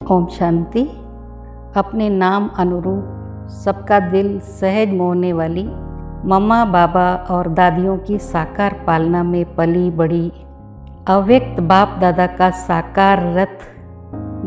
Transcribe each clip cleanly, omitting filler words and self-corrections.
ओम शांति। अपने नाम अनुरूप सबका दिल सहज मोहने वाली मम्मा बाबा और दादियों की साकार पालना में पली बड़ी अव्यक्त बाप दादा का साकार रथ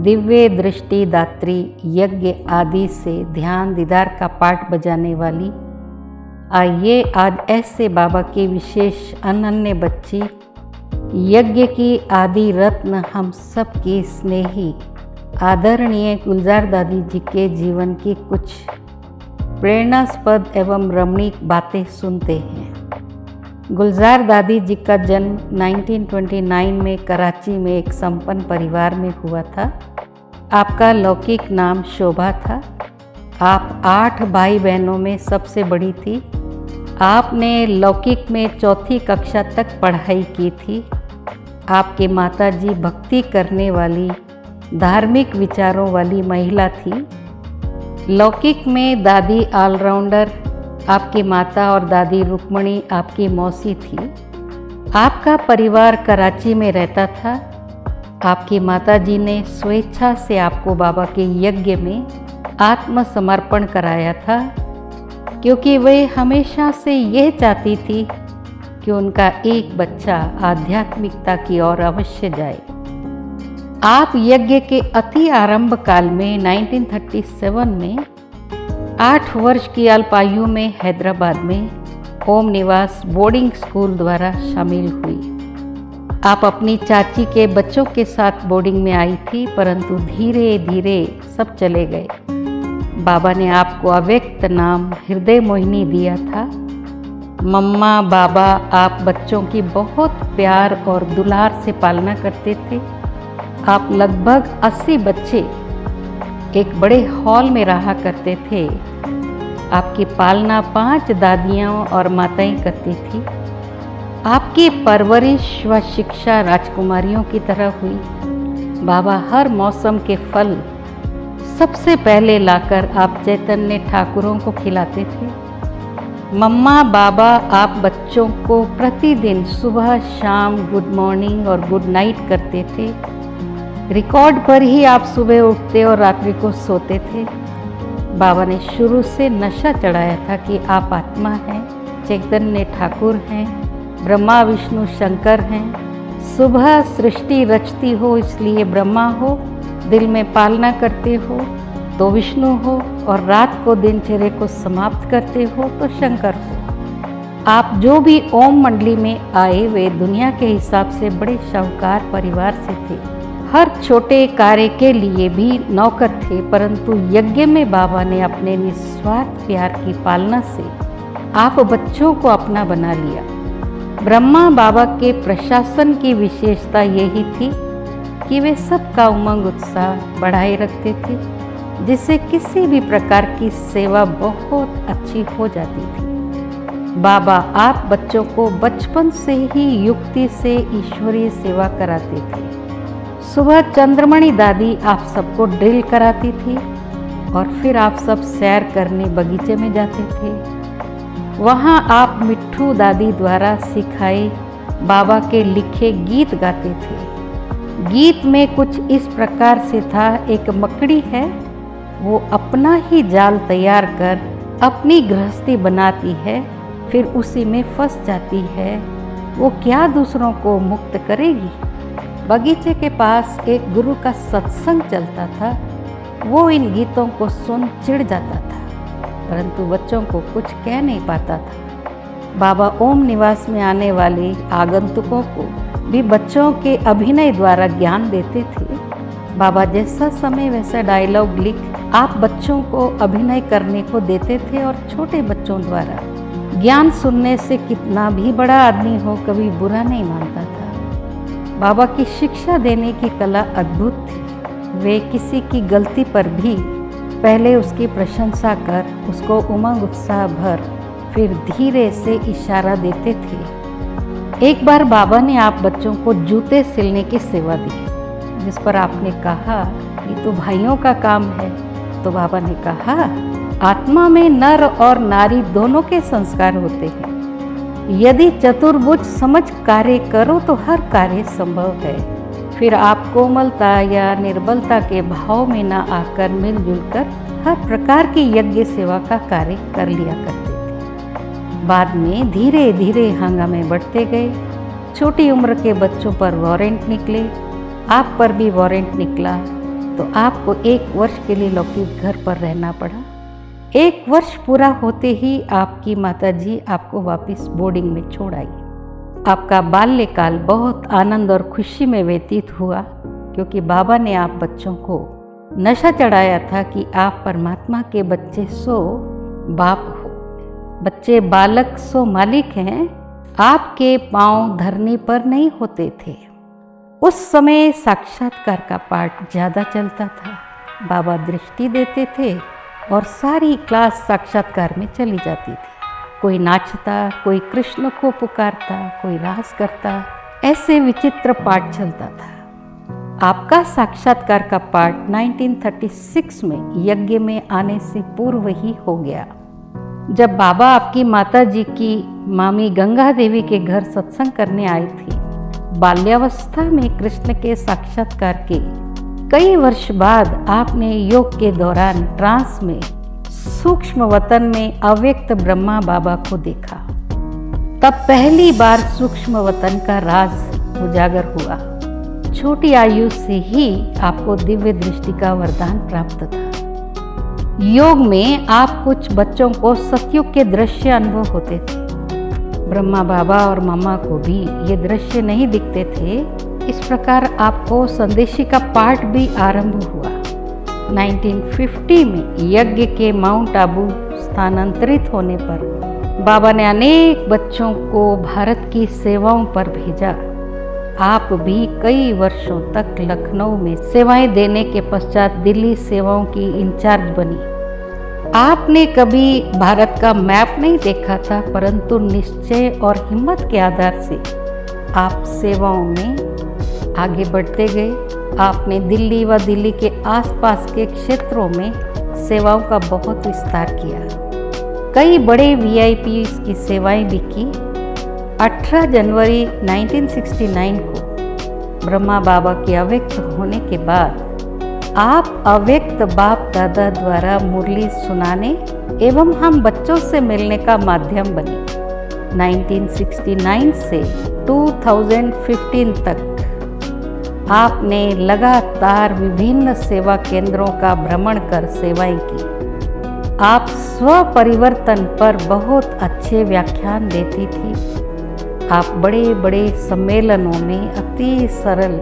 दिव्य दृष्टि दात्री यज्ञ आदि से ध्यान दीदार का पाठ बजाने वाली आइए आज ऐसे बाबा के विशेष अनन्य बच्ची यज्ञ की आदि रत्न हम सब की स्नेही आदरणीय गुलजार दादी जी के जीवन की कुछ प्रेरणास्पद एवं रमणीक बातें सुनते हैं। गुलजार दादी जी का जन्म 1929 में कराची में एक संपन्न परिवार में हुआ था। आपका लौकिक नाम शोभा था। आप 8 भाई बहनों में सबसे बड़ी थी। आपने लौकिक में चौथी कक्षा तक पढ़ाई की थी। आपके माताजी भक्ति करने वाली धार्मिक विचारों वाली महिला थी। लौकिक में दादी ऑलराउंडर आपकी माता और दादी रुक्मणी आपकी मौसी थी। आपका परिवार कराची में रहता था। आपकी माताजी ने स्वेच्छा से आपको बाबा के यज्ञ में आत्मसमर्पण कराया था, क्योंकि वे हमेशा से यह चाहती थी कि उनका एक बच्चा आध्यात्मिकता की ओर अवश्य जाए। आप यज्ञ के अति आरंभ काल में 1937 में 8 वर्ष की अल्पायु में हैदराबाद में ओम निवास बोर्डिंग स्कूल द्वारा शामिल हुई। आप अपनी चाची के बच्चों के साथ बोर्डिंग में आई थी, परंतु धीरे धीरे सब चले गए। बाबा ने आपको अव्यक्त नाम हृदय मोहिनी दिया था। मम्मा बाबा आप बच्चों की बहुत प्यार और दुलार से पालना करते थे। आप लगभग 80 बच्चे एक बड़े हॉल में रहा करते थे। आपकी पालना 5 दादियाँ और माताएं करती थी। आपकी परवरिश व शिक्षा राजकुमारियों की तरह हुई। बाबा हर मौसम के फल सबसे पहले लाकर आप चैतन्य ठाकुरों को खिलाते थे। मम्मा बाबा आप बच्चों को प्रतिदिन सुबह शाम गुड मॉर्निंग और गुड नाइट करते थे। रिकॉर्ड पर ही आप सुबह उठते और रात्रि को सोते थे। बाबा ने शुरू से नशा चढ़ाया था कि आप आत्मा हैं, चैतन्य ठाकुर हैं, ब्रह्मा विष्णु शंकर हैं। सुबह सृष्टि रचती हो इसलिए ब्रह्मा हो, दिल में पालना करते हो तो विष्णु हो, और रात को दिनचर्या को समाप्त करते हो तो शंकर हो। आप जो भी ओम मंडली में आए वे दुनिया के हिसाब से बड़े शाहूकार परिवार से थे। हर छोटे कार्य के लिए भी नौकर थे, परंतु यज्ञ में बाबा ने अपने निस्वार्थ प्यार की पालना से आप बच्चों को अपना बना लिया। ब्रह्मा बाबा के प्रशासन की विशेषता यही थी कि वे सबका उमंग उत्साह बढ़ाए रखते थे, जिससे किसी भी प्रकार की सेवा बहुत अच्छी हो जाती थी। बाबा आप बच्चों को बचपन से ही युक्ति से ईश्वरीय सेवा कराते थे। सुबह चंद्रमणि दादी आप सबको ड्रिल कराती थी और फिर आप सब सैर करने बगीचे में जाते थे। वहाँ आप मिट्ठू दादी द्वारा सिखाए बाबा के लिखे गीत गाते थे। गीत में कुछ इस प्रकार से था, एक मकड़ी है, वो अपना ही जाल तैयार कर अपनी गृहस्थी बनाती है, फिर उसी में फंस जाती है, वो क्या दूसरों को मुक्त करेगी। बगीचे के पास एक गुरु का सत्संग चलता था। वो इन गीतों को सुन चिढ़ जाता था, परंतु बच्चों को कुछ कह नहीं पाता था। बाबा ओम निवास में आने वाले आगंतुकों को भी बच्चों के अभिनय द्वारा ज्ञान देते थे। बाबा जैसा समय वैसा डायलॉग लिख आप बच्चों को अभिनय करने को देते थे, और छोटे बच्चों द्वारा ज्ञान सुनने से कितना भी बड़ा आदमी हो कभी बुरा नहीं मानता था। बाबा की शिक्षा देने की कला अद्भुत थी। वे किसी की गलती पर भी पहले उसकी प्रशंसा कर उसको उमंग उत्साह भर फिर धीरे से इशारा देते थे। एक बार बाबा ने आप बच्चों को जूते सिलने की सेवा दी, जिस पर आपने कहा ये तो भाइयों का काम है। तो बाबा ने कहा आत्मा में नर और नारी दोनों के संस्कार होते हैं। यदि चतुर्भुज समझ कार्य करो तो हर कार्य संभव है। फिर आप कोमलता या निर्बलता के भाव में न आकर मिलजुल कर हर प्रकार की यज्ञ सेवा का कार्य कर लिया करते थे। बाद में धीरे धीरे हंगामे बढ़ते गए। छोटी उम्र के बच्चों पर वारंट निकले, आप पर भी वारंट निकला, तो आपको 1 वर्ष के लिए लौकिक घर पर रहना पड़ा। 1 वर्ष पूरा होते ही आपकी माताजी आपको वापस बोर्डिंग में छोड़ आई। आपका बाल्यकाल बहुत आनंद और खुशी में व्यतीत हुआ, क्योंकि बाबा ने आप बच्चों को नशा चढ़ाया था कि आप परमात्मा के बच्चे सो बाप हो, बच्चे बालक सो मालिक हैं, आपके पांव धरनी पर नहीं होते थे। उस समय साक्षात्कार का पाठ ज़्यादा चलता था। बाबा दृष्टि देते थे और सारी क्लास साक्षात्कार में चली जाती थी। कोई नाचता, कोई कृष्ण को पुकारता, कोई रास करता, ऐसे विचित्र पाठ चलता था। आपका साक्षात्कार का पाठ 1936 में यज्ञ में आने से पूर्व ही हो गया। जब बाबा आपकी माता जी की मामी गंगा देवी के घर सत्संग करने आए थे, बाल्यावस्था में कृष्ण के साक्षात्कार के कई वर्ष बाद आपने योग के दौरान ट्रांस में सूक्ष्म वतन में अव्यक्त ब्रह्मा बाबा को देखा। तब पहली बार सूक्ष्म वतन का राज उजागर हुआ। छोटी आयु से ही आपको दिव्य दृष्टि का वरदान प्राप्त था। योग में आप कुछ बच्चों को सतयुग के दृश्य अनुभव होते थे। ब्रह्मा बाबा और मम्मा को भी ये दृश्य नहीं दिखते थे। इस प्रकार आपको संदेशी का पाठ भी आरंभ हुआ। 1950 में यज्ञ के माउंट आबू स्थानांतरित होने पर बाबा ने अनेक बच्चों को भारत की सेवाओं पर भेजा। आप भी कई वर्षों तक लखनऊ में सेवाएं देने के पश्चात दिल्ली सेवाओं की इंचार्ज बनी। आपने कभी भारत का मैप नहीं देखा था, परंतु निश्चय और हिम्मत के आधार से आप सेवाओं में आगे बढ़ते गए। आपने दिल्ली व दिल्ली के आसपास के क्षेत्रों में सेवाओं का बहुत विस्तार किया। कई बड़े वीआईपी की सेवाएं भी की। 18 जनवरी 1969 को ब्रह्मा बाबा के अव्यक्त होने के बाद आप अव्यक्त बाप दादा द्वारा मुरली सुनाने एवं हम बच्चों से मिलने का माध्यम बने। 1969 से 2015 तक आपने लगातार विभिन्न सेवा केंद्रों का भ्रमण कर सेवाएं की। आप स्व परिवर्तन पर बहुत अच्छे व्याख्यान देती थी। आप बड़े बड़े सम्मेलनों में अति सरल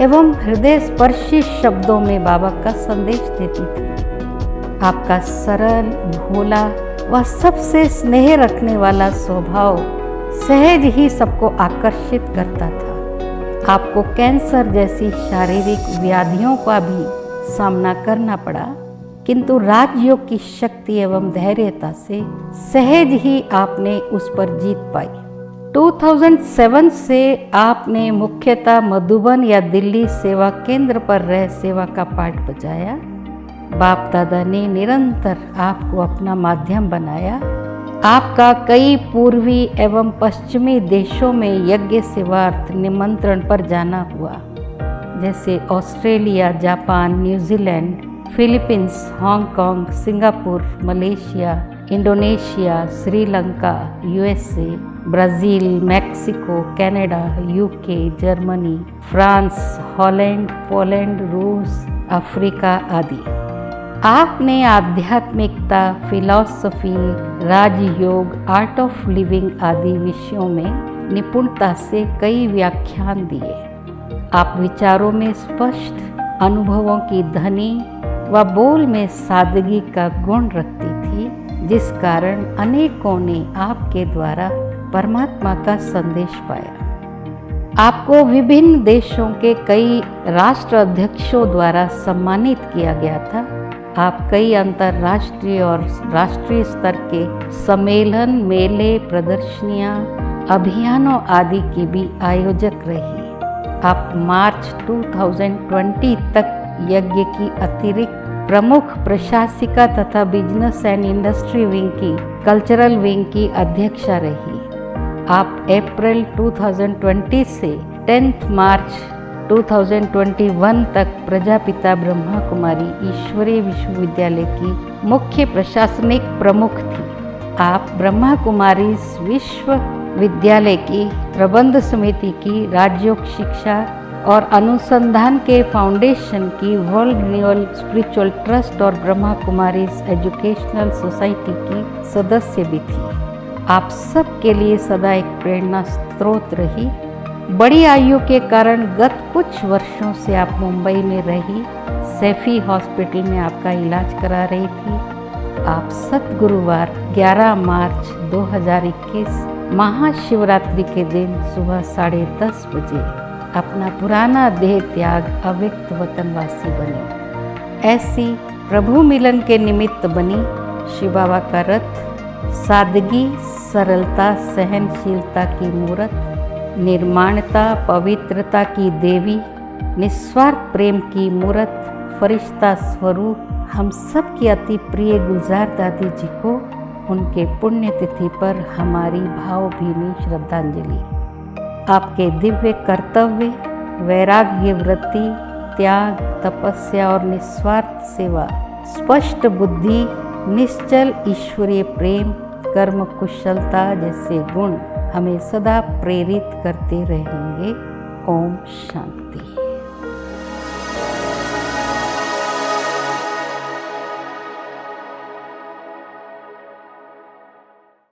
एवं हृदय स्पर्शी शब्दों में बाबा का संदेश देती थी। आपका सरल, भोला व सबसे स्नेह रखने वाला स्वभाव सहज ही सबको आकर्षित करता था। आपको कैंसर जैसी शारीरिक व्याधियों का भी सामना करना पड़ा, किंतु राजयोग की शक्ति एवं धैर्यता से सहज ही आपने उस पर जीत पाई। 2007 से आपने मुख्यतः मधुबन या दिल्ली सेवा केंद्र पर रह सेवा का पाठ बजाया। बाप दादा ने निरंतर आपको अपना माध्यम बनाया। आपका कई पूर्वी एवं पश्चिमी देशों में यज्ञ सेवार्थ निमंत्रण पर जाना हुआ, जैसे Australia, Japan, New Zealand, Philippines, Hong Kong, Singapore, Malaysia, Indonesia, Sri Lanka, USA, Brazil, Mexico, Canada, UK, Germany, France, Holland, Poland, रूस, अफ्रीका आदि। आपने आध्यात्मिकता, philosophy, Rajyoga, Art of Living आदि विषयों में निपुणता से कई व्याख्यान दिए। आप विचारों में स्पष्ट, अनुभवों की धनी व बोल में सादगी का गुण रखती थी, जिस कारण अनेकों ने आपके द्वारा परमात्मा का संदेश पाया। आपको विभिन्न देशों के कई राष्ट्र अध्यक्षों द्वारा सम्मानित किया गया था। आप कई अंतर्राष्ट्रीय और राष्ट्रीय स्तर के सम्मेलन, मेले, प्रदर्शनियां, अभियानों आदि की भी आयोजक रही। आप मार्च 2020 तक यज्ञ की अतिरिक्त प्रमुख प्रशासिका तथा बिजनेस एंड इंडस्ट्री विंग की कल्चरल विंग की अध्यक्षा रही। आप अप्रैल 2020 से 10 मार्च 2021 तक प्रजापिता ब्रह्मा कुमारी ईश्वरीय विश्वविद्यालय की मुख्य प्रशासनिक प्रमुख थी। आप ब्रह्मा कुमारी विश्वविद्यालय की प्रबंध समिति की, राज्यों शिक्षा और अनुसंधान के फाउंडेशन की, वर्ल्ड रिन्यूअल स्पिरिचुअल ट्रस्ट और ब्रह्मा कुमारी एजुकेशनल सोसाइटी की सदस्य भी थी। आप सब के लिए सदा एक प्रेरणा स्रोत रही। बड़ी आयु के कारण गत कुछ वर्षों से आप मुंबई में रही सैफी हॉस्पिटल में आपका इलाज करा रही थी। आप सतगुरुवार 11 मार्च 2021 महाशिवरात्रि के दिन सुबह 10:30 बजे अपना पुराना देह त्याग अव्यक्त वतनवासी बने। ऐसी प्रभु मिलन के निमित्त बनी शिव बाबा का रथ, सादगी, सरलता, सहनशीलता की मूरत, निर्माणता, पवित्रता की देवी, निस्वार्थ प्रेम की मूरत, फरिश्ता स्वरूप हम सब की अति प्रिय गुलजार दादी जी को उनके पुण्यतिथि पर हमारी भावभीनी श्रद्धांजलि। आपके दिव्य कर्तव्य, वैराग्य वृत्ति, त्याग, तपस्या और निस्वार्थ सेवा, स्पष्ट बुद्धि, निश्चल ईश्वरीय प्रेम, कर्म कुशलता जैसे गुण हमें सदा प्रेरित करते रहेंगे। ओम शांति।